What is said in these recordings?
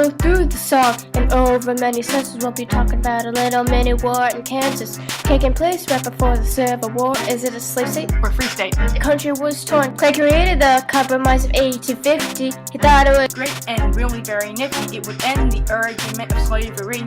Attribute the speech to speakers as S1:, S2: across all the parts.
S1: So through the song and over many senses, we'll be talking about a little mini war in Kansas, taking place right before the Civil War. Is it a slave state
S2: or free state?
S1: The country was torn. Clay created the Compromise of 1850. He thought it was
S2: great and really very nifty. It would end the argument of slavery.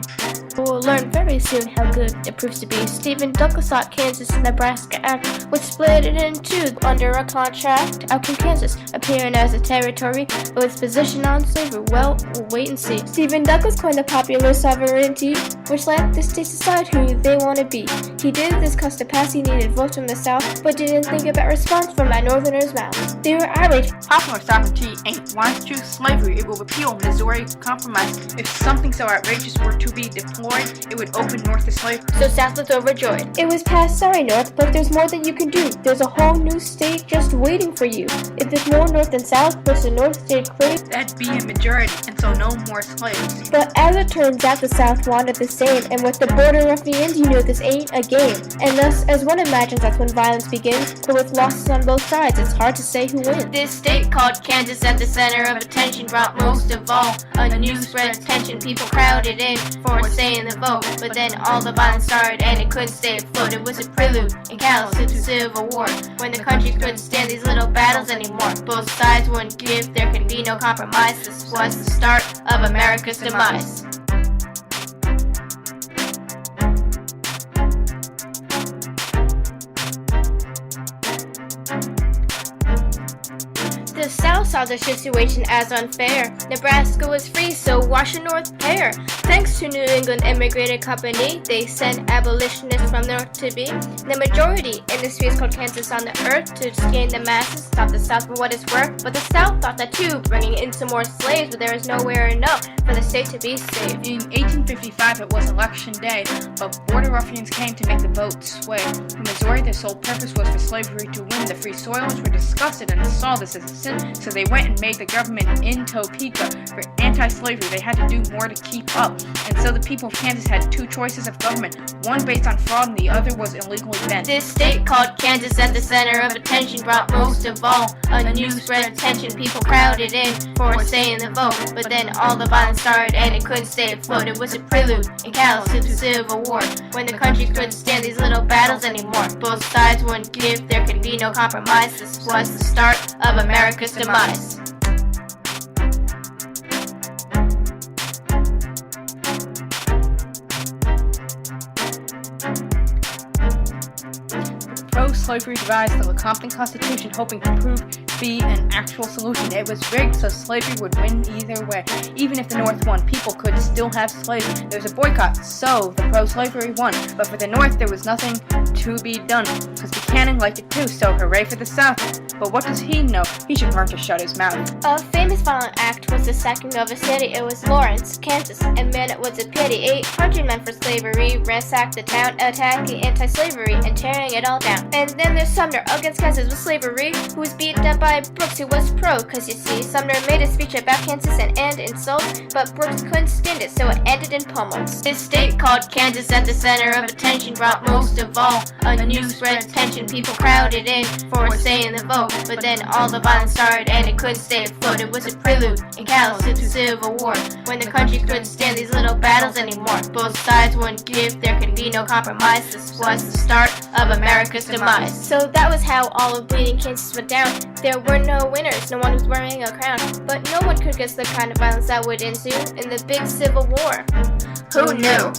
S1: We'll learn very soon how good it proves to be. Stephen Douglas thought Kansas-Nebraska Act would split it in two under a contract. How can Kansas, appearing as a territory with its position on slavery? Well, we'll wait and see. Stephen Douglas coined the popular sovereignty, which let the states decide who they want to be. He did this cause to pass he needed votes from the South, but didn't think about response from that Northerners' mouths. They were irate.
S2: Popular sovereignty ain't wants to slavery. It will repeal Missouri Compromise. If something so outrageous were to be deployed, it would open North to slavery.
S1: So South was overjoyed. It was passed, sorry North, but there's more that you can do. There's a whole new state just waiting for you. If there's more North than South, push the North state clear.
S2: That'd be a majority, and so no more slaves.
S1: But as it turns out, the South wanted the same, and with the border ruffians, you know this ain't a game. And thus, as one imagines, that's when violence begins. But with losses on both sides, it's hard to say who wins. This state called Kansas at the center of attention brought most of all a new spread tension. People crowded in for saying the vote, but then all the violence started and it couldn't stay afloat. It was a prelude and catalyst to the Civil War, when the country couldn't stand these little battles anymore. Both sides wouldn't give, there could be no compromise. This was the start of America's demise. The South saw the situation as unfair. Nebraska was free, so why should North care? Thanks to New England Immigrated Company, they sent abolitionists from North to be the majority in the space called Kansas on the earth to gain the masses. Thought the South for what it's worth, but the South thought that too, bringing in some more slaves, but there was nowhere enough for the state to be saved.
S2: In 1855, it was election day, but border ruffians came to make the vote sway. In Missouri, their sole purpose was for slavery to win. The free soilers were disgusted and saw this as a sin, so they went and made the government in Topeka. For anti-slavery, they had to do more to keep up, and so the people of Kansas had two choices of government, one based on fraud and the other was illegally bent.
S1: This state called Kansas at the center of attention brought most of all a new spread of tension. People crowded in for saying the vote, but then all the violence started and it couldn't stay afloat. It was a prelude and catalyst to the Civil War, when the country couldn't stand these little battles anymore. Both sides wouldn't give, there could be no compromise. This was the start of America's demise.
S2: Pro-slavery devised the Lecompton Constitution, hoping to prove to be an actual solution. It was rigged so slavery would win either way. Even if the North won, people could still have slaves. There was a boycott, so the pro-slavery won. But for the North, there was nothing to be done, because Buchanan liked it too, so hooray for the South. But what does he know? He should learn to shut his mouth.
S1: A famous violent act was the sacking of a city. It was Lawrence, Kansas, and man, it was a pity. 800 men for slavery ransacked the town, attacking anti-slavery and tearing it all down. And then there's Sumner against Kansas with slavery, who was beaten up by Brooks, who was pro. Cause you see, Sumner made a speech about Kansas and insults, but Brooks couldn't stand it, so it ended in pummels. This state called Kansas at the center of attention brought most of all a new spread of tension. People crowded in for saying the vote, but then all the violence started and it couldn't stay afloat. It was a prelude and catalyst to the Civil War, when the country couldn't stand these little battles anymore. Both sides wouldn't give, there could be no compromise. This was the start of America's demise. So that was how all of Bleeding Kansas went down. There were no winners, no one was wearing a crown, but no one could guess the kind of violence that would ensue in the big Civil War. Who knew?